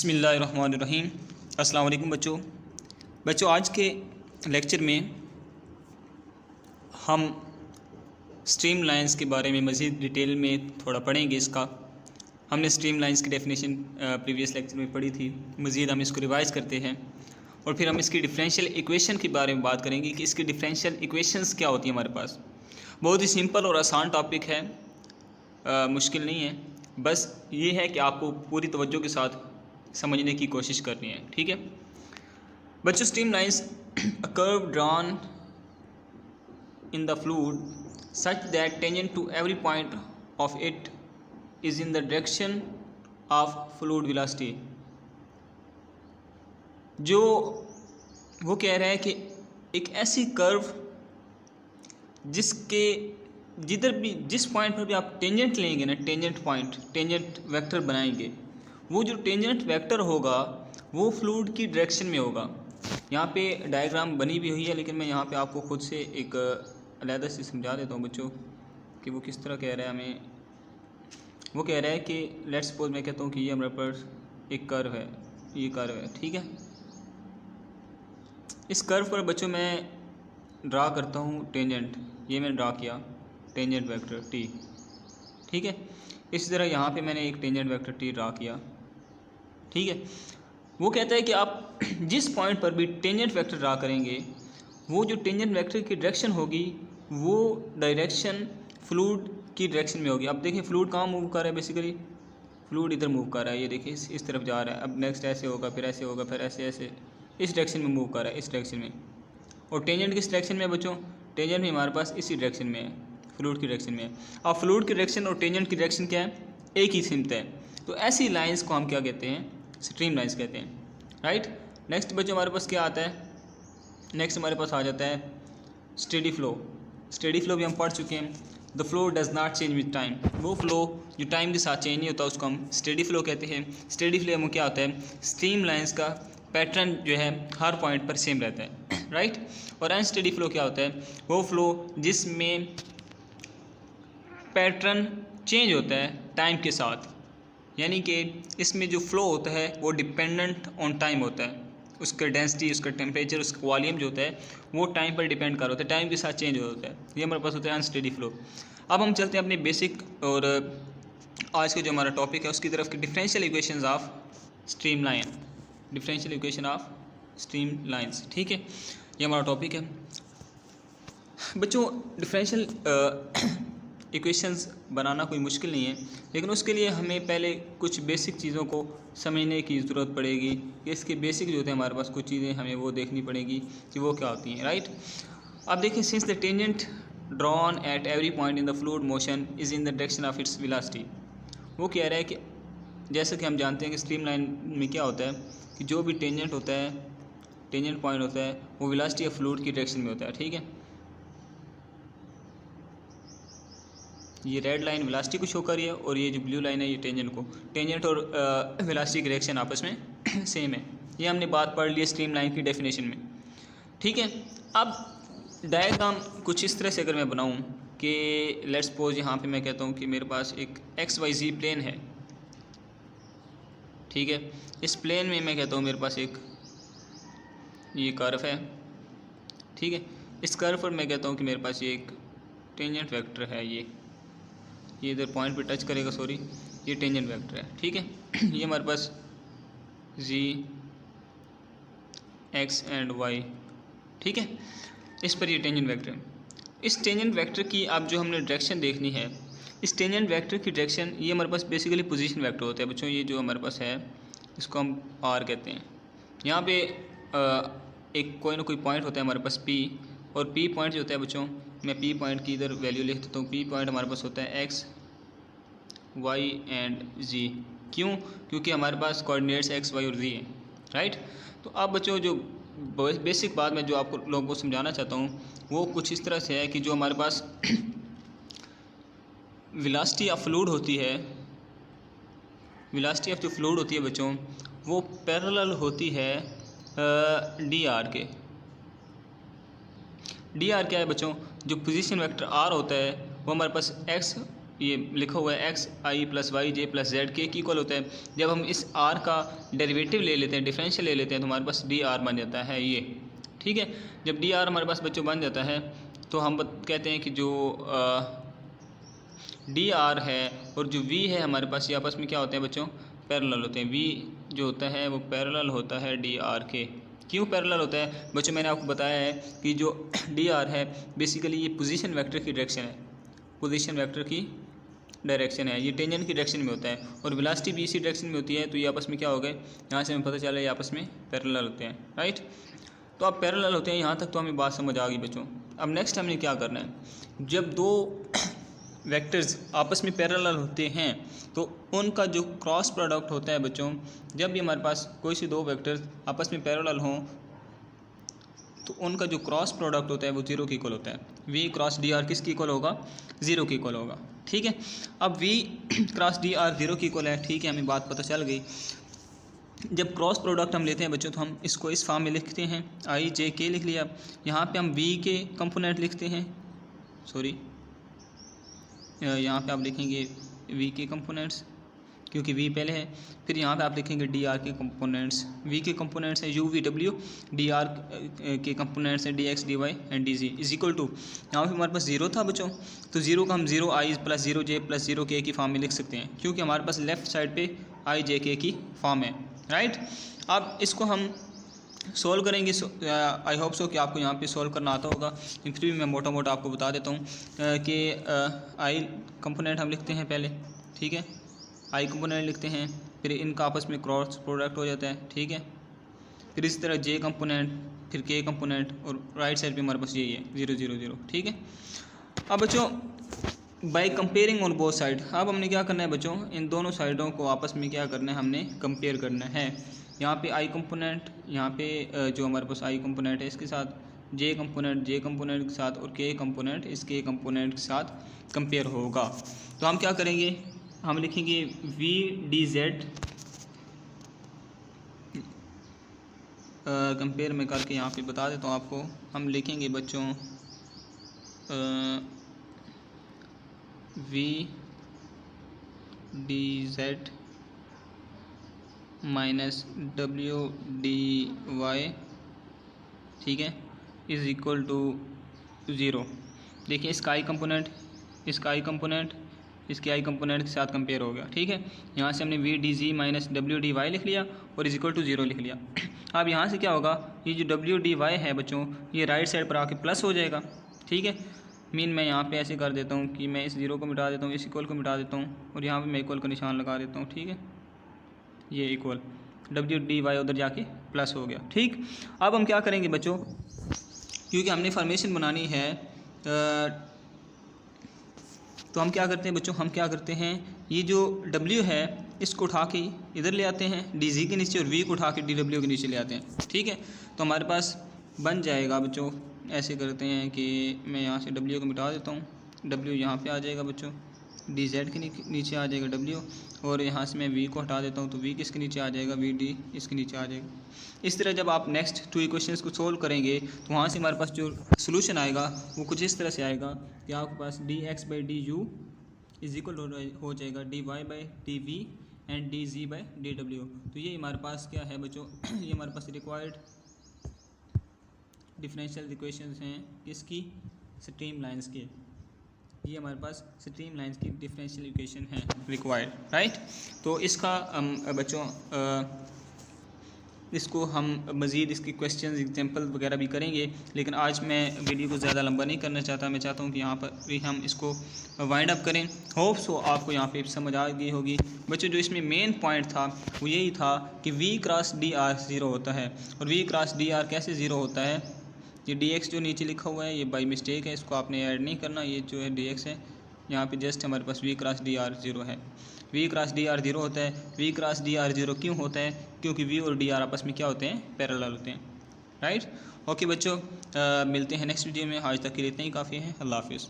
बिस्मिल्लाहिर्रहमानिर्रहीम। अस्सलाम वालेकुम बच्चों आज के लेक्चर में हम स्ट्रीम लाइंस के बारे में मज़ीद डिटेल में थोड़ा पढ़ेंगे। इसका हमने स्ट्रीम लाइंस की डेफिनेशन प्रीवियस लेक्चर में पढ़ी थी। मज़ीद हम इसको रिवाइज करते हैं और फिर हम इसकी डिफरेंशियल इक्वेशन के बारे में बात करेंगे कि इसकी डिफरेंशियल इक्वेशंस क्या होती हैं हमारे पास। बहुत ही सिंपल और आसान टॉपिक है, मुश्किल नहीं है। बस ये है कि आपको पूरी तवज्जो के साथ समझने की कोशिश करनी है, ठीक है बच्चों। Stream lines a curve drawn in the fluid such that tangent to every point of it is in the direction of fluid velocity. जो वो कह रहा है कि एक ऐसी कर्व जिसके जिस पॉइंट पर भी आप टेंजेंट लेंगे ना, टेंजेंट वेक्टर बनाएंगे, वो जो टेंजेंट वेक्टर होगा वो फ्लूइड की डायरेक्शन में होगा। यहाँ पे डायग्राम बनी भी हुई है, लेकिन मैं यहाँ पे आपको खुद से एक अलग से समझा देता हूँ बच्चों कि वो किस तरह कह रहा है हमें। वो कह रहा है कि लेट्स सपोज मैं कहता हूँ कि ये हमारे पास एक कर्व है, ये कर्व है, ठीक है। इस कर्व पर बच्चों मैं ड्रा करता हूँ टेंजेंट, ये मैंने ड्रा किया टेंजेंट वेक्टर टी, ठीक है। इसी तरह यहाँ पे मैंने एक टेंजेंट वेक्टर टी ड्रा किया, ठीक है। वो कहता है कि आप जिस पॉइंट पर भी टेंजेंट वेक्टर ड्रा करेंगे, वो जो टेंजेंट वेक्टर की डायरेक्शन होगी वो डायरेक्शन फ्लूइड की डायरेक्शन में होगी। अब देखिए फ्लूइड कहाँ मूव कर रहा है, बेसिकली फ्लूइड इधर मूव कर रहा है, ये देखिए इस तरफ जा रहा है। अब नेक्स्ट ऐसे होगा, फिर ऐसे होगा, फिर ऐसे ऐसे इस डायरेक्शन में मूव कर रहा है, इस डायरेक्शन में। और टेंजेंट किस डायरेक्शन में है बच्चों? टेंजेंट भी हमारे पास इसी डायरेक्शन में है, फ्लूइड की डायरेक्शन में है। अब फ्लूइड की डायरेक्शन और टेंजेंट की डायरेक्शन क्या है? एक ही सिमत है। तो ऐसी लाइंस को हम क्या कहते हैं? स्ट्रीम लाइंस कहते हैं, राइट। नेक्स्ट बच्चों हमारे पास क्या आता है? नेक्स्ट हमारे पास आ जाता है स्टेडी फ्लो। स्टेडी फ्लो भी हम पढ़ चुके हैं। The flow does not change with time. वो फ्लो जो टाइम के साथ चेंज नहीं होता उसको हम स्टेडी फ्लो कहते हैं। स्टेडी फ्लो में क्या होता है? स्ट्रीम लाइंस का पैटर्न जो है हर पॉइंट पर सेम रहता है, राइट। और अनस्टेडी फ्लो क्या होता है? वो फ्लो जिसमें पैटर्न चेंज होता है टाइम के साथ, यानी कि इसमें जो फ्लो होता है वो डिपेंडेंट ऑन टाइम होता है। उसका डेंसिटी, उसका टेम्परेचर, उसका वॉल्यूम जो होता है वो टाइम पर डिपेंड कर होता है, टाइम के साथ चेंज होता है। ये हमारे पास होता है अनस्टेडी फ्लो। अब हम चलते हैं अपने बेसिक और आज का जो हमारा टॉपिक है उसकी तरफ की differential equations of stream line, differential equation of stream lines, ठीक है। ये हमारा टॉपिक है बच्चों। डिफरेंशियल इक्वेशंस बनाना कोई मुश्किल नहीं है, लेकिन उसके लिए हमें पहले कुछ बेसिक चीज़ों को समझने की ज़रूरत पड़ेगी। इसके बेसिक जो होते हैं हमारे पास कुछ चीज़ें हमें वो देखनी पड़ेगी कि वो क्या होती हैं, राइट। अब देखिए, since the tangent drawn at every point in the fluid motion is in the direction of its velocity. वो कह रहा है कि जैसे कि हम जानते हैं कि स्ट्रीम लाइन में क्या होता है कि जो भी टेंजेंट होता है, टेंजेंट पॉइंट होता है, वो वेलोसिटी ऑफ फ्लूइड की डायरेक्शन में होता है, ठीक है। ये रेड लाइन वेलोसिटी को शो कर रही है और ये जो ब्लू लाइन है ये टेंजेंट और वेलोसिटी की डायरेक्शन आपस में सेम है। ये हमने बात पढ़ ली है स्ट्रीम लाइन की डेफिनेशन में, ठीक है। अब डायग्राम कुछ इस तरह से अगर मैं बनाऊं कि लेट्स सपोज यहाँ पे मैं कहता हूँ कि मेरे पास एक XYZ प्लेन है, ठीक है। इस प्लेन में मैं कहता हूँ मेरे पास एक ये कर्व है, ठीक है। इस कर्व पर मैं कहता हूँ कि मेरे पास ये एक टेंजेंट वेक्टर है, ये इधर पॉइंट पे टच करेगा, सॉरी, ये टेंजेंट वेक्टर है, ठीक है। ये हमारे पास Z, X एंड Y, ठीक है। इस पर ये टेंजेंट वेक्टर है। इस टेंजेंट वेक्टर की अब जो हमने डायरेक्शन देखनी है, इस टेंजेंट वेक्टर की डायरेक्शन, ये हमारे पास बेसिकली पोजीशन वेक्टर होता है बच्चों। ये जो हमारे पास है इसको हम R कहते हैं। यहाँ पे एक कोई ना कोई पॉइंट होता है हमारे पास P, और P पॉइंट जो होता है बच्चों, मैं P पॉइंट की इधर वैल्यू लिख देता हूँ। P पॉइंट हमारे पास होता है X, Y एंड Z। क्यों? क्योंकि हमारे पास कोऑर्डिनेट्स X, Y और Z हैं, राइट। तो अब बच्चों जो बेसिक बात मैं जो आपको लोगों को समझाना चाहता हूँ वो कुछ इस तरह से है कि जो हमारे पास वेलोसिटी ऑफ फ्लूइड होती है, वेलोसिटी ऑफ जो फ्लूइड होती है बच्चों, वो पैरेलल होती है DR के। DR क्या है बच्चों? जो पोजीशन वेक्टर R होता है वो हमारे पास X ये लिखा हुआ है एक्स आई प्लस वाई जे प्लस जेड के इक्वल होता है। जब हम इस आर का डेरिवेटिव ले लेते हैं, डिफरेंशियल ले लेते हैं, तो हमारे पास डी आर बन जाता है ये। ठीक है, जब डी आर हमारे पास बच्चों बन जाता है तो हम कहते हैं कि जो डी आर है और जो वी है हमारे पास, ये आपस में क्या होते हैं बच्चों, पैरेलल होते हैं। वी जो होता है वो पैरेलल होता है डी आर के। क्यों पैरेलल होता है बच्चों, मैंने आपको बताया है कि जो डी आर है बेसिकली ये पोजीशन वेक्टर की डायरेक्शन है, पोजीशन वेक्टर की डायरेक्शन है, ये टेंजेंट की डायरेक्शन में होता है और वेलोसिटी भी इसी डायरेक्शन में होती है। तो ये आपस में क्या हो गए, यहाँ से हमें पता चला ये आपस में पैरेलल होते हैं, राइट। तो अब पैरेलल होते हैं, यहाँ तक तो हमें बात समझ आ गई बच्चों। अब नेक्स्ट हमने क्या करना है, जब दो वेक्टर्स आपस में पैरेलल होते हैं तो उनका जो क्रॉस प्रोडक्ट होता है बच्चों, जब भी हमारे पास कोई सी दो वेक्टर्स आपस में पैरेलल हों तो उनका जो क्रॉस प्रोडक्ट होता है वो जीरो के इक्वल होता है। वी क्रॉस डी आर किसके इक्वल होगा, जीरो के इक्वल होगा। ठीक है, अब v cross d r zero के इक्वल है। ठीक है, हमें बात पता चल गई। जब क्रॉस प्रोडक्ट हम लेते हैं बच्चों तो हम इसको इस फॉर्म में लिखते हैं, आई जे के लिख लिया। यहाँ पे हम वी के कंपोनेंट लिखते हैं, सॉरी यहाँ पे आप लिखेंगे वी के कंपोनेंट्स क्योंकि वी पहले है। फिर यहाँ पे आप लिखेंगे डी आर के कंपोनेंट्स। वी के कंपोनेंट्स हैं यू वी डब्ल्यू, डी आर के कंपोनेंट्स हैं d x d y and d z is equal to, यहाँ पे हमारे पास जीरो था बच्चों, तो जीरो का हम जीरो आई प्लस जीरो जे प्लस जीरो के की फॉर्म में लिख सकते हैं क्योंकि हमारे पास लेफ्ट साइड पे आई जे के की फॉर्म है, राइट। अब इसको हम सोल्व करेंगे। आई होप सो कि आपको यहाँ पे सोल्व करना आता होगा, फिर भी मैं मोटा मोटा आपको बता देता हूँ कि आई कंपोनेंट हम लिखते हैं पहले, ठीक है, आई कंपोनेंट लिखते हैं, फिर इनका आपस में क्रॉस प्रोडक्ट हो जाता है, ठीक है। फिर इसी तरह जे कंपोनेंट, फिर के कंपोनेंट और राइट साइड पे हमारे पास यही है 0 0 0, ठीक है। अब बच्चों by comparing on both side, अब हमने क्या करना है बच्चों, इन दोनों साइडों को आपस में क्या करना है, हमने कंपेयर करना है। यहाँ पे आई कंपोनेंट, यहाँ पे जो हमारे पास आई कंपोनेंट है इसके साथ जे कंपोनेंट के साथ और के कंपोनेंट इस के कंपोनेंट के साथ कंपेयर होगा। तो हम क्या करेंगे, हम लिखेंगे वी डी जेड कंपेयर में करके यहाँ पे बता देता हूँ आपको। हम लिखेंगे बच्चों वी डी जेड माइनस डब्ल्यू डी वाई, ठीक है, इज़ इक्वल टू 0। देखिए इसका आई कंपोनेंट, इसका आई कंपोनेंट इसके आई कंपोनेंट के साथ कंपेयर हो गया, ठीक है। यहाँ से हमने वी डी जी माइनस डब्ल्यू डी वाई लिख लिया और इज इक्वल टू 0 लिख लिया। अब यहाँ से क्या होगा, ये जो डब्ल्यू डी वाई है बच्चों ये राइट साइड पर आके प्लस हो जाएगा, ठीक है। मीन मैं यहाँ पे ऐसे कर देता हूँ कि मैं इस 0 को मिटा देता हूँ, इस इक्वल को मिटा देता हूँ और यहाँ पे मैं इक्वल का निशान लगा देता हूँ, ठीक है। ये इक्वल डब्ल्यू डी वाई उधर जाके प्लस हो गया, ठीक। अब हम क्या करेंगे बच्चों, क्योंकि हमने फॉर्मेशन बनानी है तो हम क्या करते हैं बच्चों, हम क्या करते हैं, ये जो W है इसको उठा के इधर ले आते हैं DG के नीचे और V को उठा के DW के नीचे ले आते हैं, ठीक है। तो हमारे पास बन जाएगा बच्चों, ऐसे करते हैं कि मैं यहाँ से W को मिटा देता हूँ, W यहाँ पे आ जाएगा बच्चों, DZ के नीचे आ जाएगा W और यहाँ से मैं V को हटा देता हूँ तो V किसके नीचे आ जाएगा, VD इसके नीचे आ जाएगा। इस तरह जब आप नेक्स्ट 2 इक्वेशंस को सोल्व करेंगे तो वहाँ से हमारे पास जो सोल्यूशन आएगा वो कुछ इस तरह से आएगा कि आपके पास dx by d u is equal हो जाएगा dy by d v and dz by d डब्ल्यू। तो ये हमारे पास क्या है बच्चों, ये हमारे पास रिक्वायर्ड डिफरेंशियल इक्वेशंस हैं किसकी, स्ट्रीम लाइंस के। ये हमारे पास स्ट्रीम लाइंस की डिफरेंशियल इक्वेशन है रिक्वायर्ड, राइट। तो इसका बच्चों इसको हम मज़ीद इसकी क्वेश्चंस एग्जांपल वगैरह भी करेंगे, लेकिन आज मैं वीडियो को ज़्यादा लंबा नहीं करना चाहता। मैं चाहता हूँ कि यहाँ पर भी हम इसको वाइंड अप करें। होप सो आपको यहाँ पे समझ आ गई होगी बच्चों। जो इसमें मेन पॉइंट था वो यही था कि V क्रॉस डी आर 0 होता है और V क्रॉस डी आर कैसे 0 होता है। ये dx जो नीचे लिखा हुआ है ये बाई मिस्टेक है, इसको आपने ऐड नहीं करना। ये जो है dx है, यहाँ पे जस्ट हमारे पास V क्रॉस डी आर 0 है। V क्रॉस डी आर 0 होता है। V क्रॉस डी आर 0 क्यों होता है, क्योंकि V और डी आर आपस में क्या होते हैं, पैरेलल होते हैं, राइट। ओके बच्चों, मिलते हैं नेक्स्ट वीडियो में। आज तक के लिए इतना ही काफ़ी है। अल्लाह हाफिज़।